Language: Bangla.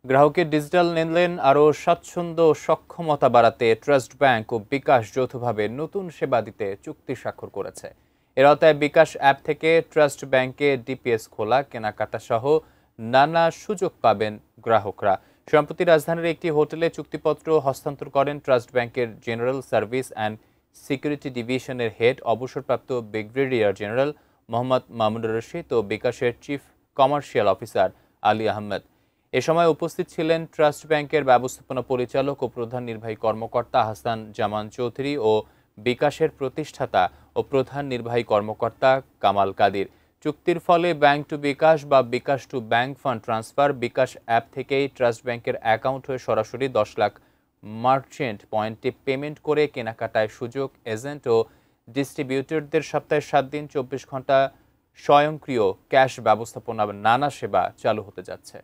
গ্রাহকের ডিজিটাল লেনদেন আরও স্বাচ্ছন্দ্য ও সক্ষমতা বাড়াতে ট্রাস্ট ব্যাংক ও বিকাশ যৌথভাবে নতুন সেবা দিতে চুক্তি স্বাক্ষর করেছে। এর আওতায় বিকাশ অ্যাপ থেকে ট্রাস্ট ব্যাংকে ডিপিএস খোলা, কেনাকাটা সহ নানা সুযোগ পাবেন গ্রাহকরা। সম্প্রতি রাজধানীর একটি হোটেলে চুক্তিপত্র হস্তান্তর করেন ট্রাস্ট ব্যাংকের জেনারেল সার্ভিস অ্যান্ড সিকিউরিটি ডিভিশনের হেড অবসরপ্রাপ্ত ব্রিগেডিয়ার জেনারেল মোহাম্মদ মামুনুর রশিদ ও বিকাশের chief commercial officer Ali Ahmed. এ সময় উপস্থিত ছিলেন ট্রাস্ট ব্যাংকের ব্যবস্থাপনা পরিচালক ও প্রধান নির্বাহী কর্মকর্তা হাসান জামান চৌধুরী ও বিকাশের প্রতিষ্ঠাতা ও প্রধান নির্বাহী কর্মকর্তা কামাল কাদির। চুক্তির ফলে ব্যাংক টু বিকাশ বা bKash to bank fund transfer bKash app থেকেই ট্রাস্ট ব্যাংকের অ্যাকাউন্ট হয়ে সরাসরি 10 লাখ মার্চেন্ট পয়েন্টে পেমেন্ট করে কেনাকাটায় সুযোগ, এজেন্ট ও ডিস্ট্রিবিউটরদের সপ্তাহে 7 দিন 24 ঘন্টা স্বয়ংক্রিয় ক্যাশ ব্যবস্থাপনা নানা সেবা চালু হতে যাচ্ছে।